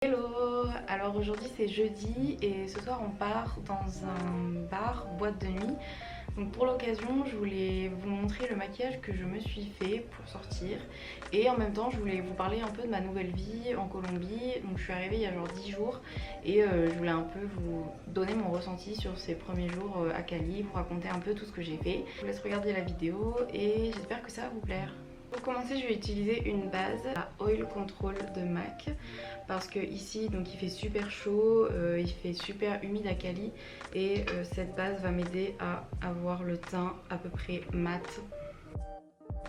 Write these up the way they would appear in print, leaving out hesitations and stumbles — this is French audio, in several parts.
Hello! Alors aujourd'hui c'est jeudi et ce soir on part dans un bar, boîte de nuit. Donc pour l'occasion je voulais vous montrer le maquillage que je me suis fait pour sortir. Et en même temps je voulais vous parler un peu de ma nouvelle vie en Colombie. Donc je suis arrivée il y a genre 10 jours et je voulais un peu vous donner mon ressenti sur ces premiers jours à Cali, vous raconter un peu tout ce que j'ai fait. Je vous laisse regarder la vidéo et j'espère que ça va vous plaire. Pour commencer, je vais utiliser une base à Oil Control de MAC parce que ici donc il fait super chaud, il fait super humide à Cali et cette base va m'aider à avoir le teint à peu près mat.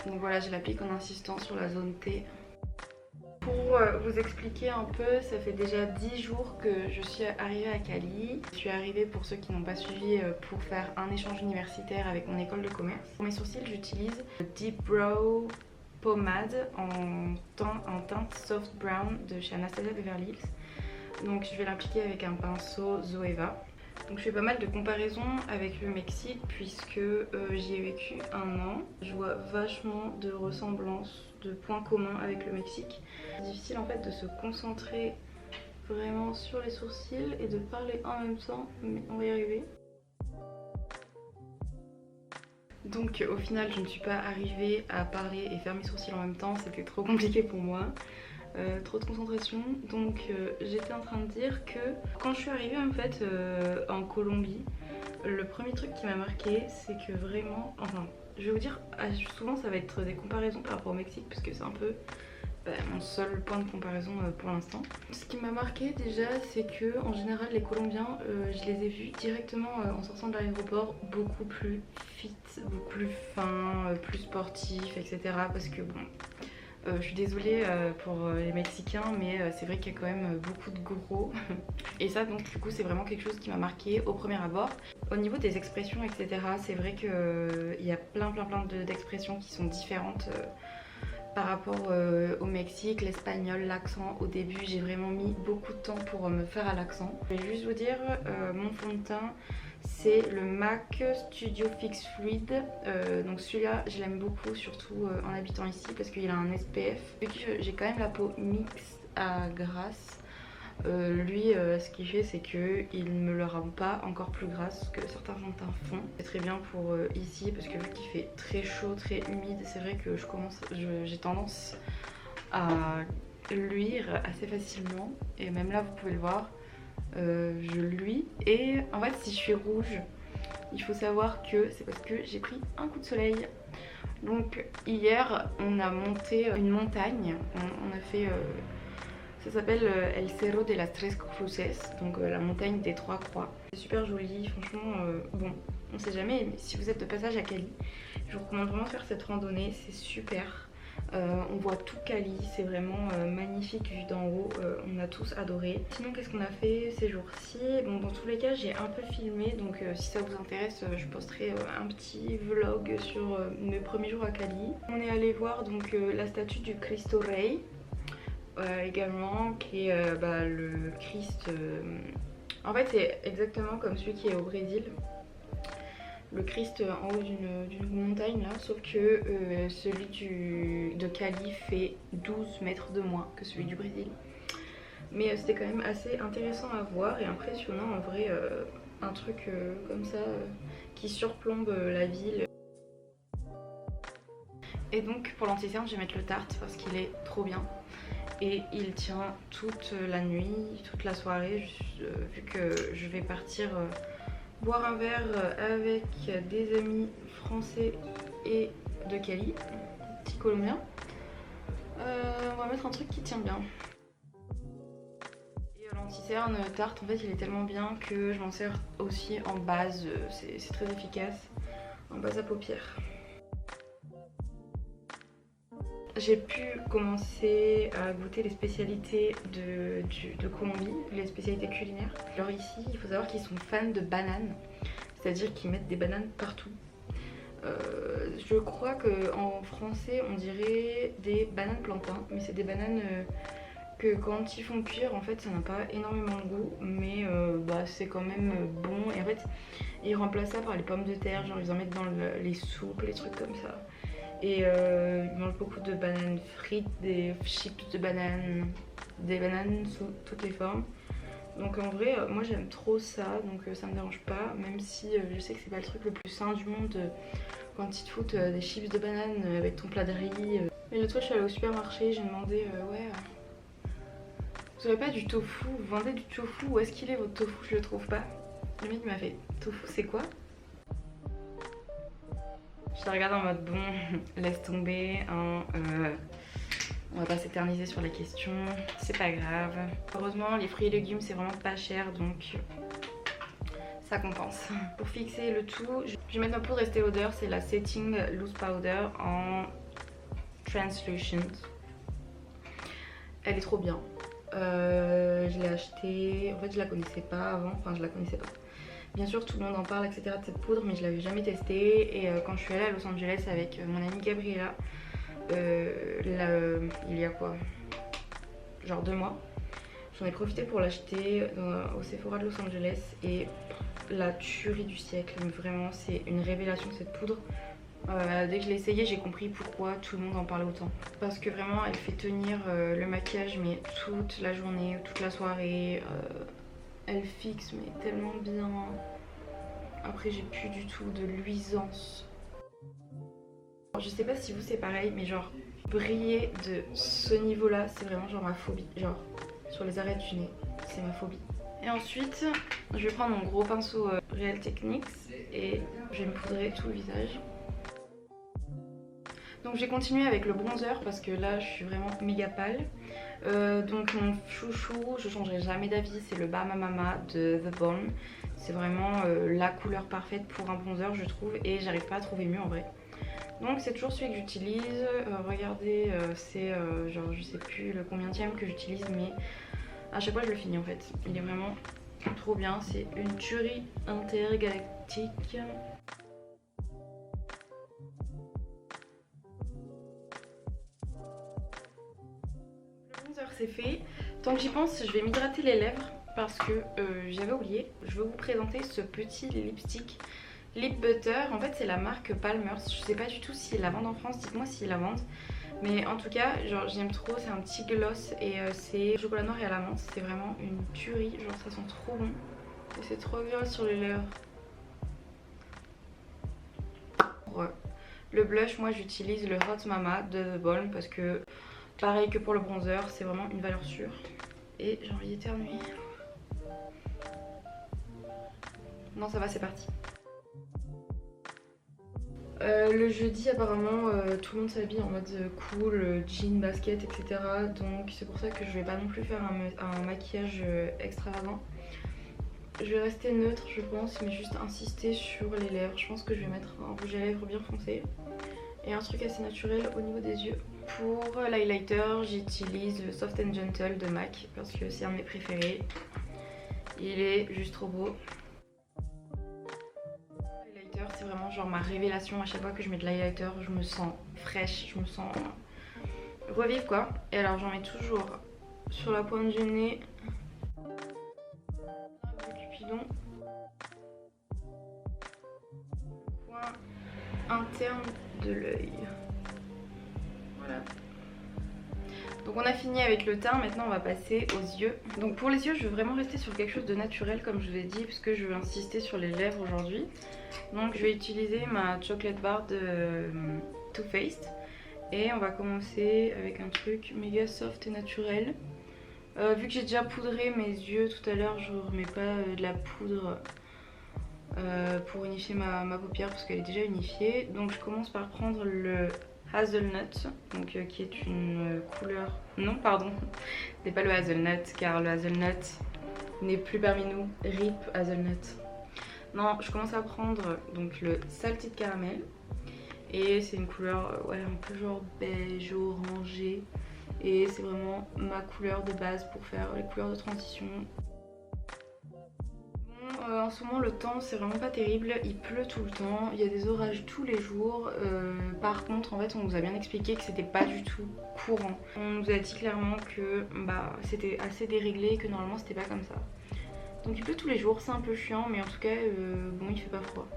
Donc voilà, je l'applique en insistant sur la zone T. Pour vous expliquer un peu, ça fait déjà 10 jours que je suis arrivée à Cali. Je suis arrivée, pour ceux qui n'ont pas suivi, pour faire un échange universitaire avec mon école de commerce. Pour mes sourcils, j'utilise Deep Brow Pommade en teinte Soft Brown de chez Anastasia Beverly Hills. Donc je vais l'appliquer avec un pinceau Zoeva. Donc je fais pas mal de comparaisons avec le Mexique puisque j'y ai vécu un an. Je vois vachement de ressemblances, de points communs avec le Mexique. C'est difficile en fait de se concentrer vraiment sur les sourcils et de parler en même temps, mais on va y arriver. Donc au final je ne suis pas arrivée à parler et faire mes sourcils en même temps, c'était trop compliqué pour moi. Trop de concentration, donc j'étais en train de dire que quand je suis arrivée en fait en Colombie, le premier truc qui m'a marqué c'est que vraiment, enfin je vais vous dire, souvent ça va être des comparaisons par rapport au Mexique parce que c'est un peu mon seul point de comparaison pour l'instant. Ce qui m'a marqué déjà c'est que en général les Colombiens, je les ai vus directement en sortant de l'aéroport beaucoup plus fit, beaucoup plus fins, plus sportifs, etc. Parce que bon, je suis désolée pour les Mexicains, mais c'est vrai qu'il y a quand même beaucoup de gros. Et ça, donc du coup, c'est vraiment quelque chose qui m'a marqué au premier abord. Au niveau des expressions, etc., c'est vrai qu'il y a plein d'expressions qui sont différentes par rapport au Mexique, l'espagnol, l'accent. Au début, j'ai vraiment mis beaucoup de temps pour me faire à l'accent. Je vais juste vous dire, mon fond de teint, c'est le MAC Studio Fix Fluid. Donc celui-là, je l'aime beaucoup, surtout en habitant ici, parce qu'il a un SPF. Vu que j'ai quand même la peau mixte à grasse, lui, ce qu'il fait, c'est qu'il ne me le rend pas encore plus grasse que certains fonds de teint font. C'est très bien pour ici, parce que vu qu'il fait très chaud, très humide, c'est vrai que j'ai tendance à luire assez facilement. Et même là, vous pouvez le voir, je luis. Et en fait, si je suis rouge, il faut savoir que c'est parce que j'ai pris un coup de soleil. Donc hier, on a monté une montagne. On a fait... ça s'appelle El Cerro de las Tres Cruces, donc la montagne des trois croix. C'est super joli, franchement, bon, on sait jamais, mais si vous êtes de passage à Cali, je vous recommande vraiment de faire cette randonnée, c'est super. On voit tout Cali, c'est vraiment magnifique vu d'en haut, on a tous adoré. Sinon, qu'est-ce qu'on a fait ces jours-ci? Bon, dans tous les cas, j'ai un peu filmé, donc si ça vous intéresse, je posterai un petit vlog sur mes premiers jours à Cali. On est allé voir donc la statue du Cristo Rey. Également qui est le Christ. En fait c'est exactement comme celui qui est au Brésil, le Christ en haut d'une montagne là, sauf que celui de Cali fait 12 mètres de moins que celui du Brésil. Mais c'était quand même assez intéressant à voir et impressionnant en vrai, un truc comme ça qui surplombe la ville. Et donc pour l'anti-cerne je vais mettre le Tarte parce qu'il est trop bien. Et il tient toute la nuit, toute la soirée, vu que je vais partir boire un verre avec des amis français et de Cali, petits colombiens. On va mettre un truc qui tient bien. Et l'anti-cerne Tarte, en fait, il est tellement bien que je m'en sers aussi en base, c'est très efficace, en base à paupières. J'ai pu commencer à goûter les spécialités de Colombie, les spécialités culinaires. Alors ici, il faut savoir qu'ils sont fans de bananes, c'est-à-dire qu'ils mettent des bananes partout. Je crois qu'en français, on dirait des bananes plantains, mais c'est des bananes que quand ils font cuire, en fait, ça n'a pas énormément de goût, mais c'est quand même bon. Et en fait, ils remplacent ça par les pommes de terre, genre ils en mettent dans les soupes, les trucs comme ça. Et il mange beaucoup de bananes frites, des chips de bananes, des bananes sous toutes les formes. Donc en vrai, moi j'aime trop ça, donc ça me dérange pas, même si je sais que c'est pas le truc le plus sain du monde quand ils te foutent des chips de bananes avec ton plat de riz. Mais l'autre fois je suis allée au supermarché, j'ai demandé ouais, vous avez pas du tofu, vous vendez du tofu, où est-ce qu'il est votre tofu, je le trouve pas. Le mec m'a fait tofu c'est quoi? Je la regarde en mode bon, laisse tomber, hein, on va pas s'éterniser sur la question, c'est pas grave. Heureusement les fruits et légumes c'est vraiment pas cher donc ça compense. Pour fixer le tout, je vais mettre ma poudre Estée Lauder, c'est la Setting Loose Powder en Translucent. Elle est trop bien. Je l'ai achetée, en fait je la connaissais pas avant, enfin je la connaissais pas. Bien sûr tout le monde en parle etc de cette poudre mais je l'avais jamais testée et quand je suis allée à Los Angeles avec mon amie Gabriella, il y a quoi, genre 2 mois, j'en ai profité pour l'acheter au Sephora de Los Angeles et la tuerie du siècle, vraiment c'est une révélation cette poudre. Dès que je l'ai essayé j'ai compris pourquoi tout le monde en parlait autant, parce que vraiment elle fait tenir le maquillage mais toute la journée, toute la soirée, elle fixe mais tellement bien. Après j'ai plus du tout de luisance. Je sais pas si vous c'est pareil mais genre briller de ce niveau là c'est vraiment genre ma phobie, genre sur les arêtes du nez c'est ma phobie. Et ensuite je vais prendre mon gros pinceau Real Techniques et je vais me poudrer tout le visage. Donc j'ai continué avec le bronzer parce que là je suis vraiment méga pâle. Donc mon chouchou, je changerai jamais d'avis, c'est le Bahama Mama de The Balm. C'est vraiment la couleur parfaite pour un bronzer je trouve et j'arrive pas à trouver mieux en vrai. Donc c'est toujours celui que j'utilise, regardez c'est genre je sais plus le combienième que j'utilise mais à chaque fois je le finis en fait. Il est vraiment trop bien, c'est une tuerie intergalactique. C'est fait. Tant que j'y pense, je vais m'hydrater les lèvres parce que j'avais oublié. Je vais vous présenter ce petit lipstick Lip Butter. En fait, c'est la marque Palmer's. Je sais pas du tout s'ils la vendent en France. Dites-moi s'ils la vendent. Mais en tout cas, genre j'aime trop. C'est un petit gloss et c'est chocolat noir et à la menthe. C'est vraiment une tuerie. Genre ça sent trop bon. Et c'est trop agréable sur les lèvres. Ouais. Le blush, moi j'utilise le Hot Mama de The Balm parce que pareil que pour le bronzer, c'est vraiment une valeur sûre. Et j'ai envie d'éternuer. Non ça va, c'est parti. Le jeudi apparemment tout le monde s'habille en mode cool, jean, basket, etc. Donc c'est pour ça que je vais pas non plus faire un maquillage extravagant. Je vais rester neutre je pense, mais juste insister sur les lèvres. Je pense que je vais mettre un rouge à lèvres bien foncé. Et un truc assez naturel au niveau des yeux. Pour l'highlighter, j'utilise le Soft and Gentle de MAC parce que c'est un de mes préférés. Il est juste trop beau. L'highlighter, c'est vraiment genre ma révélation. À chaque fois que je mets de l'highlighter, je me sens fraîche, je me sens revive quoi. Et alors j'en mets toujours sur la pointe du nez, le cupidon, coin interne de l'œil. Voilà. Donc on a fini avec le teint, maintenant on va passer aux yeux. Donc pour les yeux je veux vraiment rester sur quelque chose de naturel comme je vous ai dit, puisque je veux insister sur les lèvres aujourd'hui. Donc je vais utiliser ma chocolate bar de Too Faced. Et on va commencer avec un truc méga soft et naturel. Vu que j'ai déjà poudré mes yeux tout à l'heure, je ne remets pas de la poudre pour unifier ma paupière parce qu'elle est déjà unifiée. Donc je commence par prendre le Hazelnut, donc, qui est une couleur... Non, pardon, c'est pas le Hazelnut car le Hazelnut n'est plus parmi nous. RIP Hazelnut. Non, je commence à prendre donc le Salted Caramel. Et c'est une couleur ouais, un peu genre beige, orangé. Et c'est vraiment ma couleur de base pour faire les couleurs de transition. En ce moment le temps c'est vraiment pas terrible, il pleut tout le temps, il y a des orages tous les jours. Par contre en fait on nous a bien expliqué que c'était pas du tout courant. On nous a dit clairement que bah, c'était assez déréglé et que normalement c'était pas comme ça. Donc il pleut tous les jours, c'est un peu chiant mais en tout cas bon il fait pas froid.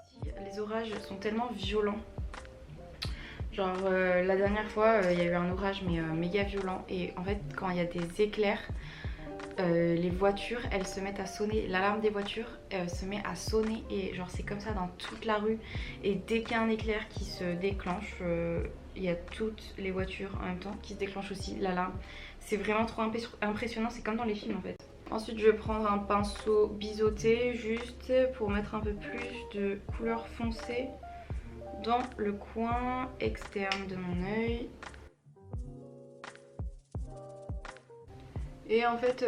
Ici les orages sont tellement violents Genre la dernière fois il y a eu un orage mais méga violent et en fait quand il y a des éclairs les voitures elles se mettent à sonner, l'alarme des voitures se met à sonner et genre c'est comme ça dans toute la rue et dès qu'il y a un éclair qui se déclenche il y a toutes les voitures en même temps qui se déclenchent aussi l'alarme. C'est vraiment trop impressionnant, c'est comme dans les films en fait. Ensuite je vais prendre un pinceau biseauté juste pour mettre un peu plus de couleur foncée dans le coin externe de mon œil. Et en fait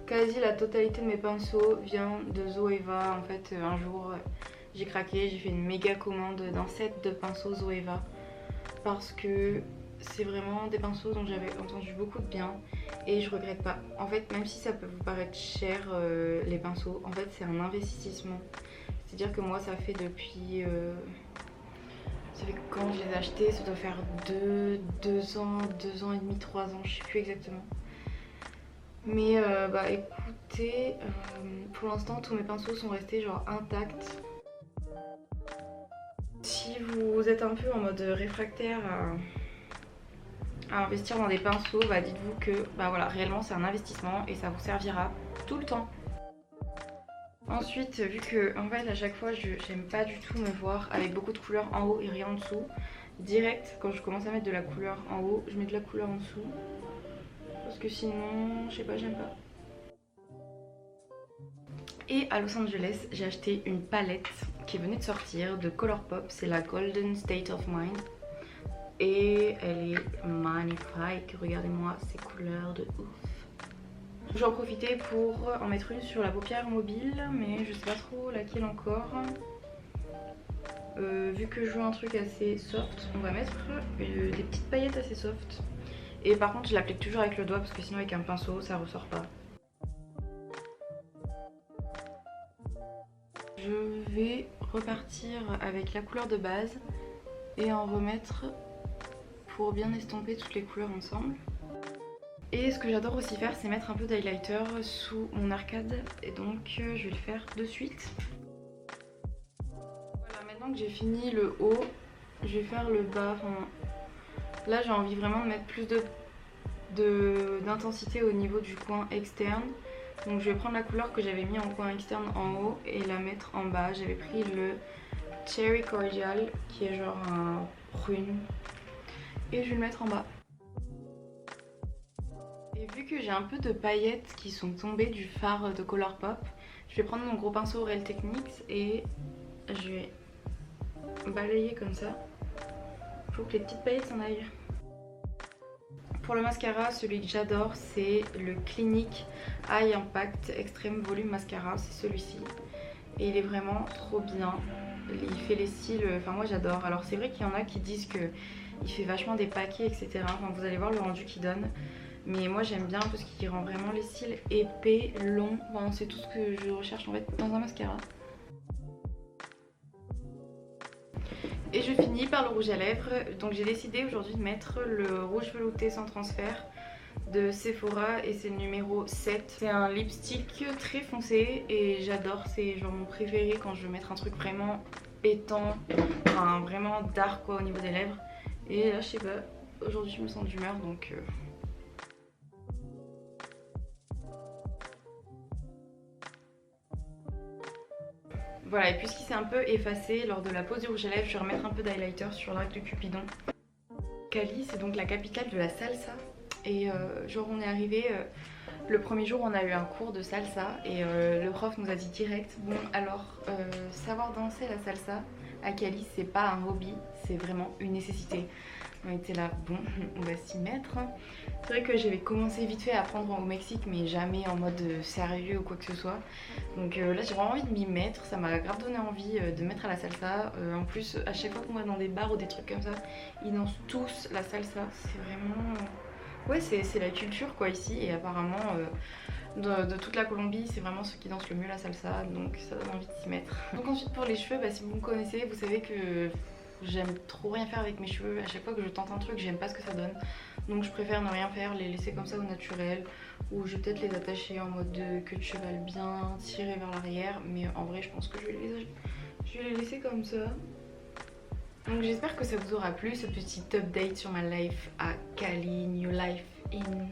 quasi la totalité de mes pinceaux vient de Zoeva. En fait un jour j'ai craqué, j'ai fait une méga commande d'un set de pinceaux Zoeva parce que c'est vraiment des pinceaux dont j'avais entendu beaucoup de bien et je regrette pas. En fait même si ça peut vous paraître cher les pinceaux, en fait c'est un investissement. C'est à dire que moi ça fait depuis... ça fait quand je les ai achetés, ça doit faire 2 ans, 2 ans et demi, 3 ans, je sais plus exactement. Mais bah écoutez, pour l'instant tous mes pinceaux sont restés genre intacts. Si vous êtes un peu en mode réfractaire à investir dans des pinceaux, bah dites-vous que bah voilà, réellement c'est un investissement et ça vous servira tout le temps. Ensuite, vu que en fait à chaque fois j'aime pas du tout me voir avec beaucoup de couleurs en haut et rien en dessous, direct quand je commence à mettre de la couleur en haut, je mets de la couleur en dessous. Parce que sinon, je sais pas, j'aime pas. Et à Los Angeles, j'ai acheté une palette qui venait de sortir de Colourpop, c'est la Golden State of Mind. Et elle est magnifique, regardez-moi ces couleurs de ouf. J'en profitais pour en mettre une sur la paupière mobile, mais je sais pas trop laquelle encore. Vu que je veux un truc assez soft, on va mettre des petites paillettes assez soft. Et par contre je l'applique toujours avec le doigt parce que sinon avec un pinceau ça ressort pas. Je vais repartir avec la couleur de base et en remettre pour bien estomper toutes les couleurs ensemble. Et ce que j'adore aussi faire c'est mettre un peu d'highlighter sous mon arcade et donc je vais le faire de suite. Voilà, maintenant que j'ai fini le haut, je vais faire le bas. Enfin, là j'ai envie vraiment de mettre plus d'intensité au niveau du coin externe. Donc je vais prendre la couleur que j'avais mis en coin externe en haut et la mettre en bas. J'avais pris le Cherry Cordial qui est genre un prune et je vais le mettre en bas. Et vu que j'ai un peu de paillettes qui sont tombées du fard de Colourpop, je vais prendre mon gros pinceau Real Techniques et je vais balayer comme ça pour que les petites paillettes s'en aillent. Pour le mascara, celui que j'adore c'est le Clinique Eye Impact Extreme Volume Mascara, c'est celui-ci. Et il est vraiment trop bien, il fait les cils, enfin moi j'adore. Alors c'est vrai qu'il y en a qui disent qu'il fait vachement des paquets etc. Enfin vous allez voir le rendu qu'il donne. Mais moi j'aime bien parce qu'il rend vraiment les cils épais, longs, enfin, c'est tout ce que je recherche en fait dans un mascara. Et je finis par le rouge à lèvres, donc j'ai décidé aujourd'hui de mettre le rouge velouté sans transfert de Sephora et c'est le numéro 7. C'est un lipstick très foncé et j'adore, c'est genre mon préféré quand je veux mettre un truc vraiment pétant, enfin vraiment dark quoi au niveau des lèvres. Et là je sais pas, aujourd'hui je me sens d'humeur donc... Voilà, et puisqu'il s'est un peu effacé lors de la pose du rouge à lèvres, je vais remettre un peu d'highlighter sur l'arc de Cupidon. Cali, c'est donc la capitale de la salsa. Et genre on est arrivé, le premier jour on a eu un cours de salsa et le prof nous a dit direct, bon alors savoir danser la salsa à Cali c'est pas un hobby, c'est vraiment une nécessité. On était là, bon on va s'y mettre. C'est vrai que j'avais commencé vite fait à apprendre au Mexique mais jamais en mode sérieux ou quoi que ce soit. Donc là j'ai vraiment envie de m'y mettre, ça m'a grave donné envie de mettre à la salsa. En plus à chaque fois qu'on va dans des bars ou des trucs comme ça, ils dansent tous la salsa, c'est vraiment... Ouais c'est la culture quoi ici et apparemment de toute la Colombie c'est vraiment ceux qui dansent le mieux la salsa donc ça donne envie de s'y mettre. Donc ensuite pour les cheveux, bah, si vous me connaissez vous savez que j'aime trop rien faire avec mes cheveux. À chaque fois que je tente un truc j'aime pas ce que ça donne. Donc je préfère ne rien faire, les laisser comme ça au naturel. Ou je vais peut-être les attacher en mode de queue de cheval bien tirée vers l'arrière. Mais en vrai je pense que je vais les laisser comme ça. Donc j'espère que ça vous aura plu, ce petit update sur ma life à Cali, New Life in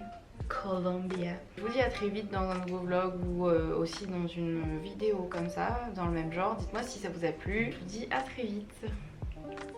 Colombia. Je vous dis à très vite dans un nouveau vlog ou aussi dans une vidéo comme ça, dans le même genre. Dites-moi si ça vous a plu. Je vous dis à très vite.